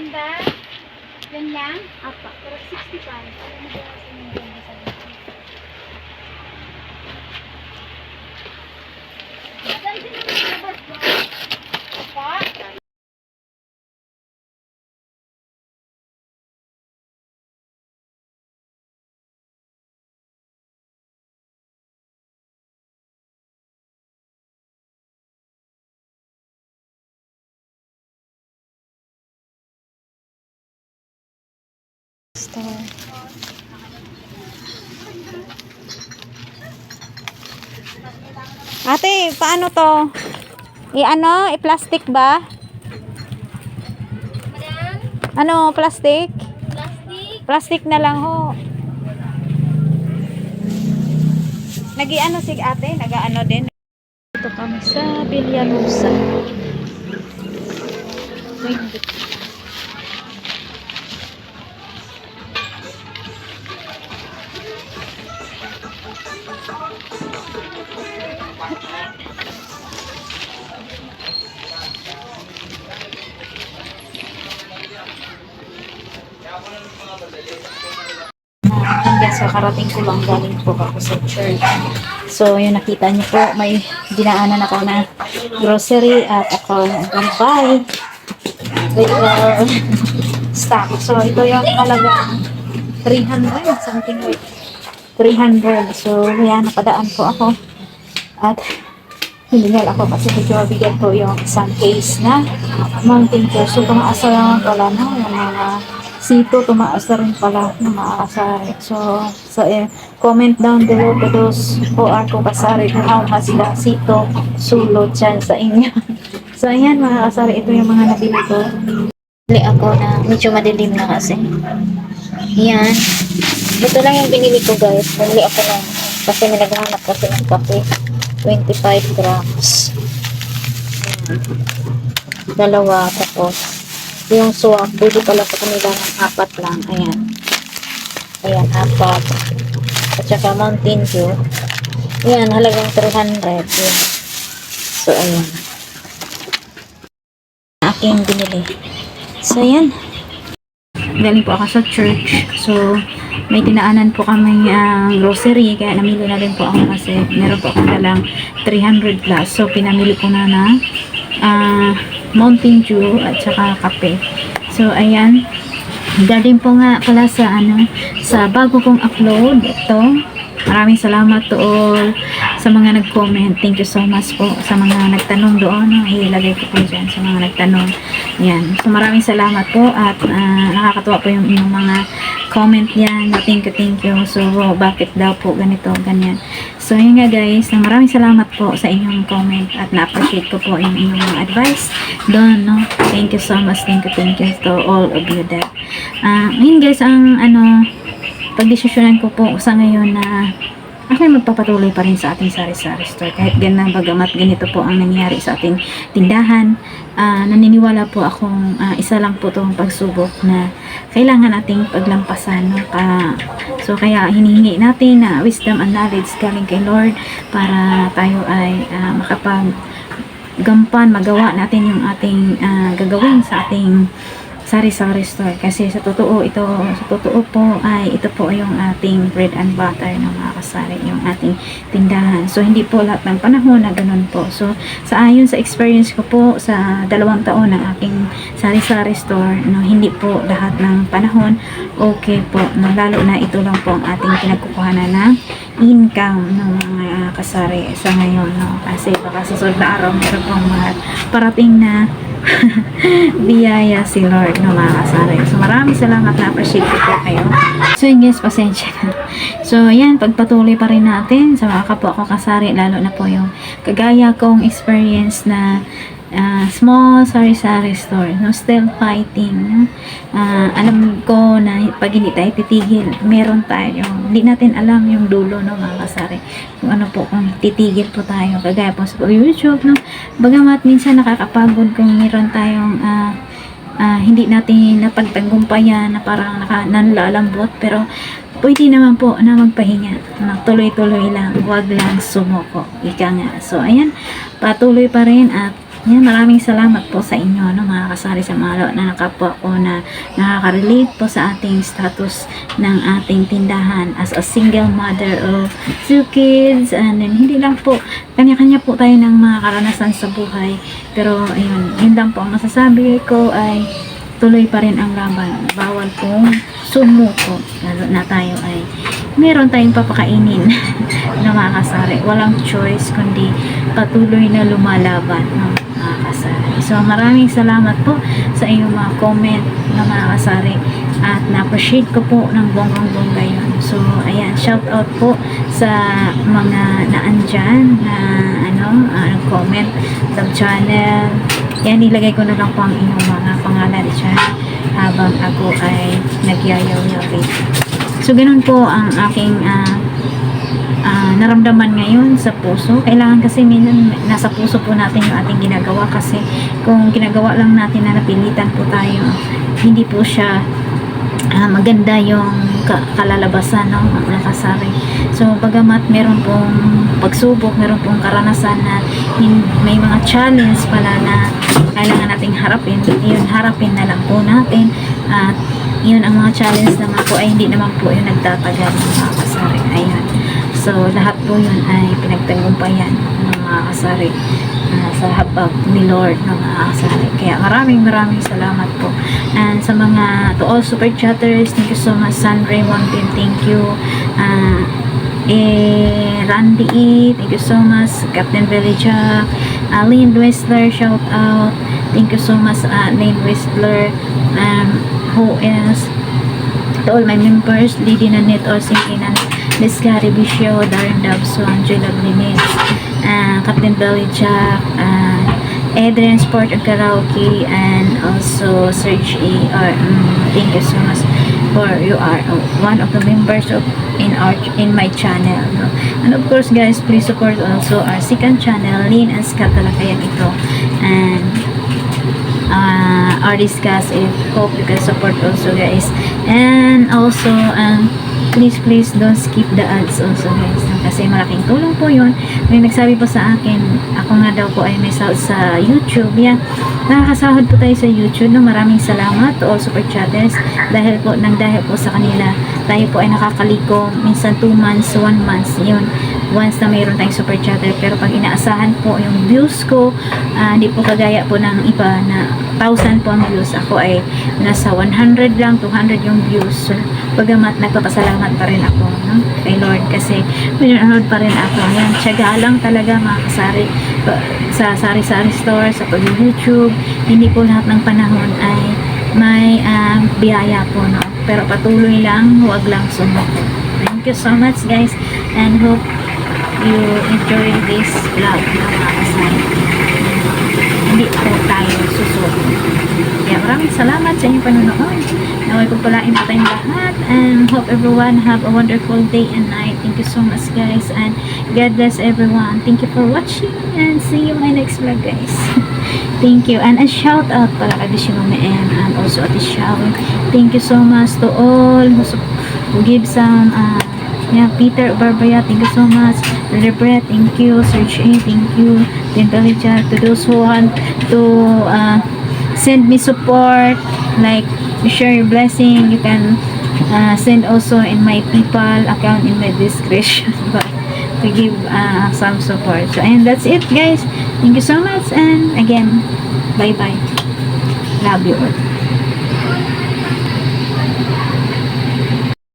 banda. Yan lang? Apa. Pero 65. Ano mo ba sa mga banda sa banda? Madal din ang mga banda. Apa? Store. Ate, paano to? I-ano? I-plastic ba? Madam? Ano, plastic? Plastic? Plastic na lang ho. Nag-i-ano si ate? Nag-ano din? Ito kami sa Villanusa. Hanggang sa karating ko lang galing po ako sa church. So, yun nakita niyo po, may dinaanan ako na grocery at ako nag-buy. Stock. So, ito yung halaga 300, something like 300. So, yan, napadaan po ako. At hiningal ako kasi medyo mabigat po yung isang case na Mountain Dew. So, tumaas na lang pala na yung mga sito, tumaas na rin pala ng mga kasari. So comment down below to those who are ko kasari kung how much the sito sulot dyan sa inyo. So, ayan mga kasari, ito yung mga nabili ko. Bili ako na medyo madilim na kasi. Yan. Ito lang yung binili ko guys. Bili ako lang kasi may naghahanap kasi ng kape. 25 grams. Dalawa. Tapos yung swak, pwede pala sa kanila ng 4 lang. Ayan. Ayan, 4. At saka Mountain Dew. Ayan, halagang 300. Ayan. So, ayan. Aking binili. So, ayan. Galing po ako sa church. So, may tinaanan po kami grocery. Kaya namili na rin po ako kasi meron po akong dalang 300 plus. So, pinamili ko na ng Mountain Dew at saka kape. So, ayan. Galing po nga pala sa sa bago kong upload. Ito. Maraming salamat to all sa mga nag-comment. Thank you so much po sa mga nagtanong doon. Ilagay ko po dyan sa mga nagtanong. Yan. So, maraming salamat po at nakakatuwa po yung inyong mga comment yan. Thank you. So, bakit daw po ganito, ganyan. So, yun nga guys. Maraming salamat po sa inyong comment at na-appreciate ko po yung inyong mga advice doon, no? Thank you so much. Thank you to all of you there. Yun guys, ang pagdesisyonan ko po sa ngayon na ako ay magpapatuloy pa rin sa ating sari-sari store kahit ganun bagamat ganito po ang nangyayari sa ating tindahan. Naniniwala po akong isa lang po itong pagsubok na kailangan nating paglampasan, no? So kaya hinihingi natin na wisdom and knowledge galing kay Lord para tayo ay magawa natin yung ating gagawin sa ating sari-sari store kasi sa totoo po ay ito po yung ating bread and butter ng mga kasari, yung ating tindahan. So hindi po lahat ng panahon na ganun po. So sa ayon sa experience ko po sa 2 taon ng aking sari-sari store, no, hindi po lahat ng panahon okay po, no, lalo na ito lang po ang ating pinagkukuhanan ng income ng mga kasari sa ngayon, no, kasi baka sa sunod na araw meron pong mga parating na biyaya si Lord, no, mga kasari. So maraming salamat, na appreciate ko po kayo. So yun guys, pasensya na. So yan, pagpatuloy pa rin natin sa mga kapwa ko kasari, lalo na po yung kagaya kong experience na small sari-sari store, no, still fighting, no? Alam ko na pag hindi tayo titigil, meron tayo, hindi natin alam yung dulo, no, mga kasari, kung ano po, kung titigil po tayo, kagaya po sa YouTube, no, bagamat minsan nakakapagod kung meron tayong hindi natin napagtagumpayan na parang nanlalambot, pero pwede naman po na magpahinga, tuloy-tuloy lang, huwag lang sumuko, ika nga. So ayan, patuloy pa rin at Yan, maraming salamat po sa inyo, no, mga kasari sa malo na nakapwa ko na nakaka-relate po sa ating status ng ating tindahan as a single mother of 2 kids. And then, hindi lang po, kanya-kanya po tayo ng mga karanasan sa buhay. Pero, ayun, yun lang po ang masasabi ko ay tuloy pa rin ang laban. Bawal pong sumuko. Lalo na tayo ay meron tayong papakainin na mga kasari. Walang choice kundi patuloy na lumalaban, no, mga kasari. So maraming salamat po sa inyong mga comment na mga kasari at na-appreciate ko po ng bonggang-bongga yun. So ayan, shout out po sa mga naandyan na comment, sub channel. Yan, nilagay ko na lang po ang inyong mga pangalan dyan habang ako ay nagyayaw-yaw dito. So, ganun po ang aking naramdaman ngayon sa puso. Kailangan kasi minsan nasa puso po natin yung ating ginagawa kasi kung ginagawa lang natin na napilitan po tayo, hindi po siya maganda yung kalalabasan, no, mga kasari. So, bagamat meron pong pagsubok, meron pong karanasan na may mga challenge pala na kailangan nating harapin, yun, harapin na lang po natin. At yun, ang mga challenge naman po ay hindi naman po yung nagtatagal, mga kasari. Ayan. So, lahat po yun ay pinagtagumpayan ng mga kasari sa habag ni Lord ng mga kasari. Kaya maraming salamat po. And sa mga, to all super chatters, thank you so much. San Raymond, thank you. Randy E, thank you so much. Captain Belicha, Lynn Whistler, shout out. Thank you so much, Lynn Whistler. Who else? To all my members, Lady Nanette or Simply Nanette, Descari Bisio, Darren Dabso, Angela Blinis, Captain Belicha, Adrian Sport and Karaoke, and also Serge E. Thank you so much for you are one of the members of in my channel, no? And of course guys, please support also our second channel, Lynn and Scott Talakayan ito, and our discuss if hope you can support also guys. And also please don't skip the ads also guys, kasi malaking tulong po yun. May nagsabi po sa akin, ako nga daw po ay may sahod sa YouTube. Yan, nakakasahod po tayo sa YouTube, no? Maraming salamat to all super chatters dahil po sa kanila tayo po ay nakakaliko minsan 2 months, 1 month yun, once na mayroon tayong super chatter. Pero pag inaasahan po yung views ko, hindi po kagaya po ng iba na 1,000 po ang views, ako ay nasa 100 lang, 200 yung views. So, bagamat nagpapasalamat pa rin ako, no, kay Lord kasi pinanood pa rin ako. Yan, tiyaga lang talaga mga kasari sa sari-sari store, sa pag-YouTube. Hindi po lahat ng panahon ay may biyaya po, no, pero patuloy lang, huwag lang sumuko. Thank you so much guys, and hope you enjoy this vlog na mga kasari. Hindi po tayo susuko. Kaya maraming salamat sa inyong panonood. Naway pagpalain po tayong lahat, and hope everyone have a wonderful day and night. Thank you so much guys, and God bless everyone. Thank you for watching, and see you in my next vlog guys. Thank you, and a shout out para kay Bishimame and also at Shawi. Thank you so much to all who give some Peter Barbaya, thank you so much. Brother Brett, thank you. Serge A, thank you. Tintalicha, to those who want to send me support, like share your blessing, you can send also in my PayPal account in my description but to give some support. So, and that's it guys. Thank you so much, and again, bye bye. Love you all.